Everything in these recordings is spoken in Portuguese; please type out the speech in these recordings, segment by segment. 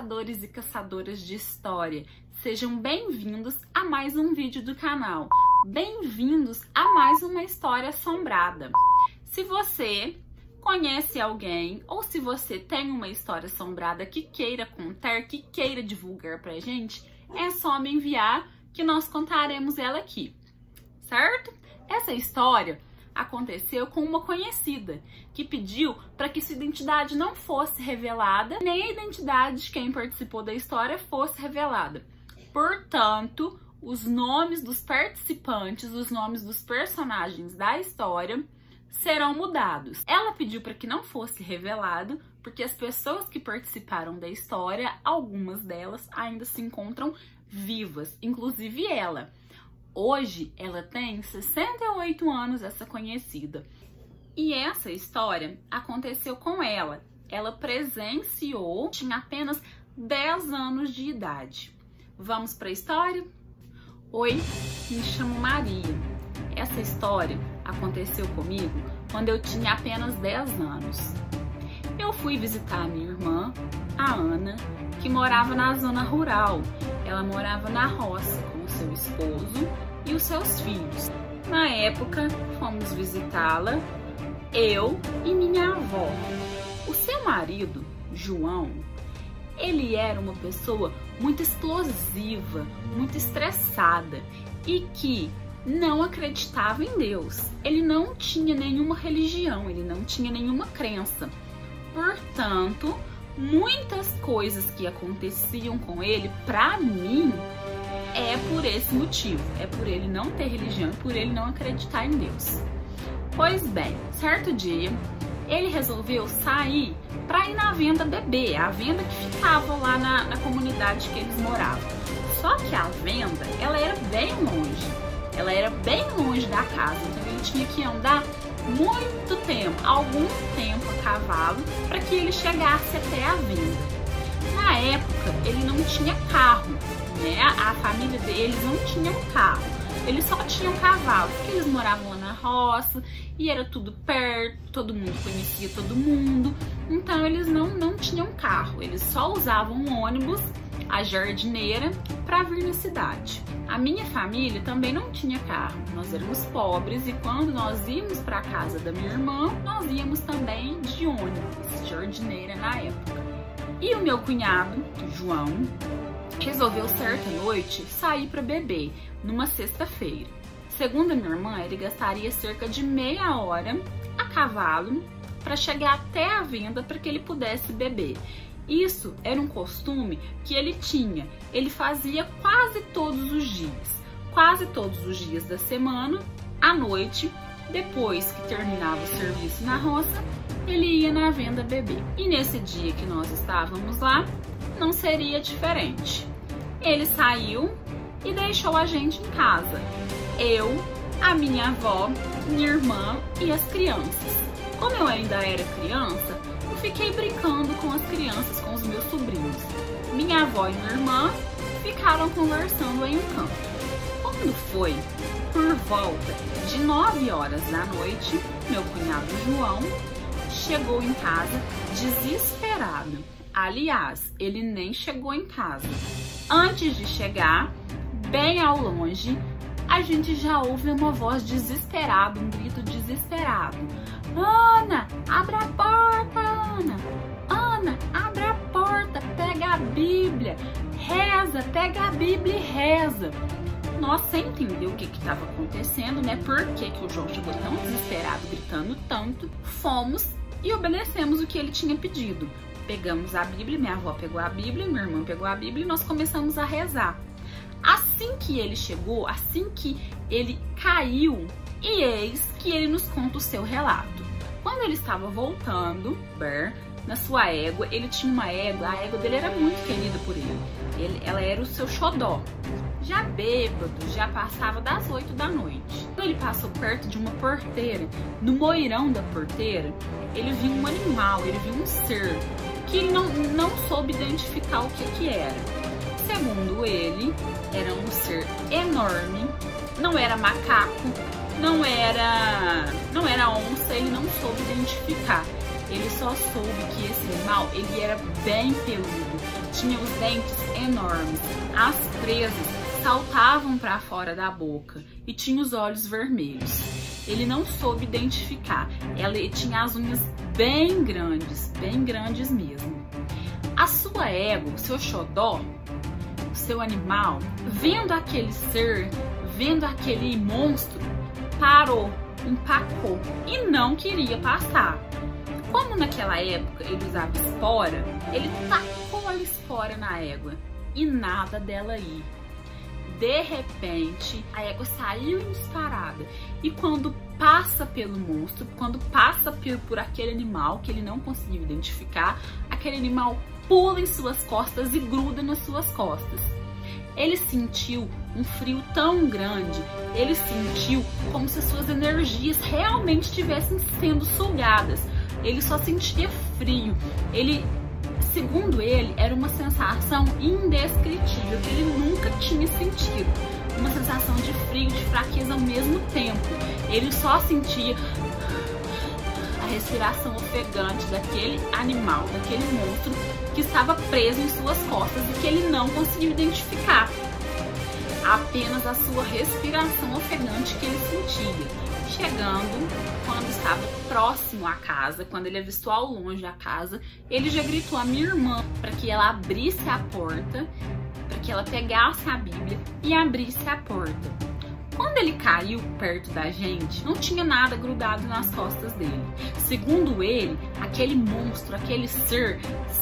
caçadores e caçadoras de história, sejam bem-vindos a mais um vídeo do canal. Bem-vindos a mais uma história assombrada. Se você conhece alguém ou se você tem uma história assombrada que queira contar, que queira divulgar pra gente, é só me enviar que nós contaremos ela aqui, certo? Essa história aconteceu com uma conhecida que pediu para que sua identidade não fosse revelada, nem a identidade de quem participou da história fosse revelada. Portanto, os nomes dos participantes, os nomes dos personagens da história serão mudados. Ela pediu para que não fosse revelado, porque as pessoas que participaram da história, algumas delas ainda se encontram vivas, inclusive ela. Hoje ela tem 68 anos, essa conhecida. E essa história aconteceu com ela. Ela presenciou, tinha apenas 10 anos de idade. Vamos para a história? Oi, me chamo Maria. Essa história aconteceu comigo quando eu tinha apenas 10 anos. Eu fui visitar a minha irmã, a Ana, que morava na zona rural. Ela morava na roça com o seu esposo e os seus filhos. Na época, fomos visitá-la, eu e minha avó. O seu marido, João, ele era uma pessoa muito explosiva, muito estressada e que não acreditava em Deus. Ele não tinha nenhuma religião, ele não tinha nenhuma crença. Portanto, muitas coisas que aconteciam com ele, pra mim, é por esse motivo. É por ele não ter religião, é por ele não acreditar em Deus. Pois bem, certo dia, ele resolveu sair pra ir na venda beber, a venda que ficava lá na comunidade que eles moravam. Só que a venda, ela era bem longe. Ela era bem longe da casa, então ele tinha que andar muito tempo, algum tempo a cavalo, para que ele chegasse até a venda. Na época, ele não tinha carro, né? A família deles não tinha um carro, eles só tinham cavalo, porque eles moravam lá na roça e era tudo perto, todo mundo conhecia todo mundo, então eles não tinham carro, eles só usavam um ônibus, a jardineira, para vir na cidade. A minha família também não tinha carro, nós éramos pobres e quando nós íamos para a casa da minha irmã, nós íamos também de ônibus, jardineira na época. E o meu cunhado, João, resolveu certa noite sair para beber, numa sexta-feira. Segundo a minha irmã, ele gastaria cerca de meia hora a cavalo para chegar até a venda para que ele pudesse beber. Isso era um costume que ele tinha, ele fazia quase todos os dias da semana, à noite, depois que terminava o serviço na roça, ele ia na venda beber. E nesse dia que nós estávamos lá, não seria diferente. Ele saiu e deixou a gente em casa, eu, a minha avó, minha irmã e as crianças. Como eu ainda era criança, eu fiquei brincando com as crianças, com os meus sobrinhos. Minha avó e minha irmã ficaram conversando em um canto. Quando foi por volta de 9 horas da noite, meu cunhado João chegou em casa desesperado. Aliás, ele nem chegou em casa. Antes de chegar, bem ao longe, a gente já ouve uma voz desesperada, um grito desesperado. Ana, abra a porta, Ana! Ana, abra a porta, pega a Bíblia, reza, pega a Bíblia e reza. Nós, sem entender o que estava acontecendo, né? Por que o João chegou tão desesperado, gritando tanto, fomos e obedecemos o que ele tinha pedido. Pegamos a Bíblia, minha avó pegou a Bíblia, minha irmã pegou a Bíblia e nós começamos a rezar. Assim que ele chegou, assim que ele caiu, e eis que ele nos conta o seu relato. Quando ele estava voltando, na sua égua, ele tinha uma égua, a égua dele era muito querida por ele. Ela era o seu xodó. Já bêbado, já passava das 8 da noite. Quando ele passou perto de uma porteira, no moirão da porteira, ele viu um animal, ele viu um ser que ele não soube identificar o que era. Segundo ele, era um ser enorme, não era macaco, não era onça, ele não soube identificar. Ele só soube que esse animal, ele era bem peludo, tinha os dentes enormes, as presas saltavam para fora da boca e tinha os olhos vermelhos. Ele não soube identificar, ela tinha as unhas bem grandes mesmo. A sua égua, o seu xodó, o seu animal, vendo aquele ser, vendo aquele monstro, parou, empacou e não queria passar. Como naquela época ele usava espora, ele tacou a espora na égua e nada dela ir. De repente, a égua saiu em disparada e quando passa pelo monstro, quando passa por aquele animal que ele não conseguiu identificar, aquele animal pula em suas costas e gruda nas suas costas. Ele sentiu um frio tão grande, ele sentiu como se as suas energias realmente estivessem sendo sugadas. Ele só sentia frio. Segundo ele, era uma sensação indescritível que ele nunca tinha sentido. Uma sensação de frio e de fraqueza ao mesmo tempo. Ele só sentia a respiração ofegante daquele animal, daquele monstro que estava preso em suas costas e que ele não conseguiu identificar. Apenas a sua respiração ofegante que ele sentia. Chegando, quando estava próximo à casa, quando ele avistou ao longe a casa, ele já gritou à minha irmã para que ela abrisse a porta, para que ela pegasse a Bíblia e abrisse a porta. Quando ele caiu perto da gente, não tinha nada grudado nas costas dele. Segundo ele, aquele monstro, aquele ser,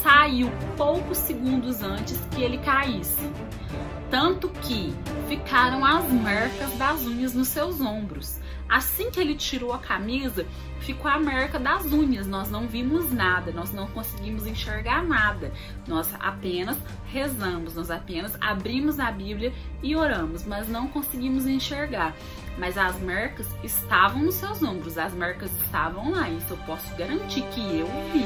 saiu poucos segundos antes que ele caísse. Tanto que ficaram as marcas das unhas nos seus ombros. Assim que ele tirou a camisa, ficou a marca das unhas. Nós não vimos nada, nós não conseguimos enxergar nada. Nós apenas rezamos, nós apenas abrimos a Bíblia e oramos, mas não conseguimos enxergar. Mas as marcas estavam nos seus ombros, as marcas estavam lá, isso eu posso garantir que eu vi.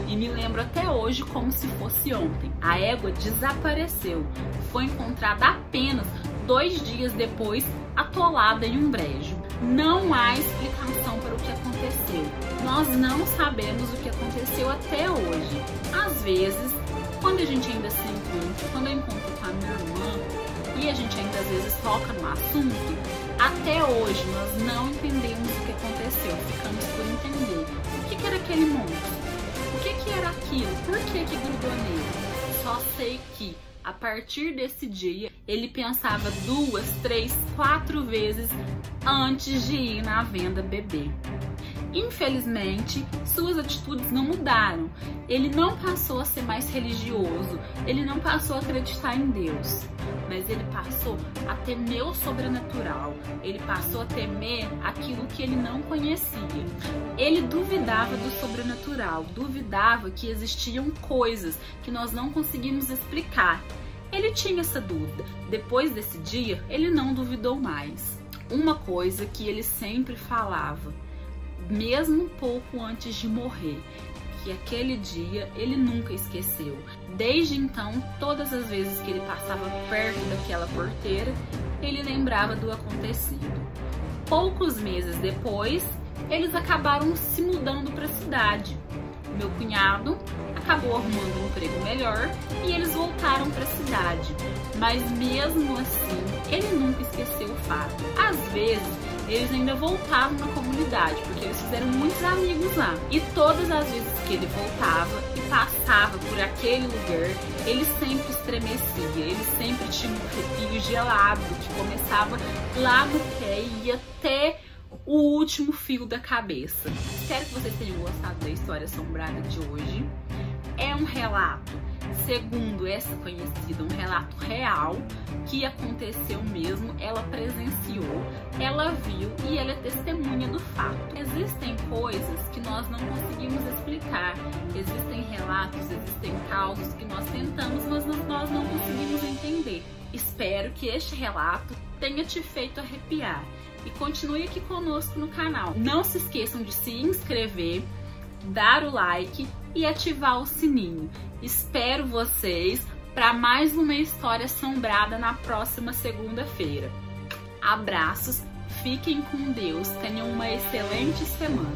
E me lembro até hoje como se fosse ontem. A égua desapareceu, foi encontrada apenas 2 dias depois, atolada em um brejo. Não há explicação para o que aconteceu. Nós não sabemos o que aconteceu até hoje. Às vezes, quando a gente ainda se encontra, quando eu encontro com a minha irmã e a gente ainda às vezes toca no assunto, até hoje nós não entendemos o que aconteceu. Ficamos por entender. O que era aquele monstro? O que era aquilo? Por que grudou nele? Só sei que a partir desse dia, ele pensava 2, 3, 4 vezes antes de ir na venda beber. Infelizmente, suas atitudes não mudaram. Ele não passou a ser mais religioso, ele não passou a acreditar em Deus, mas ele passou a temer o sobrenatural, ele passou a temer aquilo que ele não conhecia. Ele duvidava do sobrenatural, duvidava que existiam coisas que nós não conseguimos explicar. Ele tinha essa dúvida. Depois desse dia, ele não duvidou mais. Uma coisa que ele sempre falava, mesmo pouco antes de morrer, que aquele dia ele nunca esqueceu. Desde então, todas as vezes que ele passava perto daquela porteira, ele lembrava do acontecido. Poucos meses depois, eles acabaram se mudando para a cidade. Meu cunhado acabou arrumando um emprego melhor e eles voltaram para a cidade. Mas mesmo assim, ele nunca esqueceu o fato. Às vezes, eles ainda voltavam na comunidade, porque eles fizeram muitos amigos lá. E todas as vezes que ele voltava e passava por aquele lugar, ele sempre estremecia, ele sempre tinha um arrepio gelado que começava lá no pé e ia até o último fio da cabeça. Espero que vocês tenham gostado da história assombrada de hoje. É um relato, segundo essa conhecida, um relato real que aconteceu mesmo. Ela presenciou, ela viu e ela é testemunha do fato. Existem coisas que nós não conseguimos explicar, existem relatos, existem causos que nós tentamos, mas nós não conseguimos entender. Espero que este relato tenha te feito arrepiar. E continue aqui conosco no canal. Não se esqueçam de se inscrever, dar o like e ativar o sininho. Espero vocês para mais uma história assombrada na próxima segunda-feira. Abraços, fiquem com Deus, tenham uma excelente semana.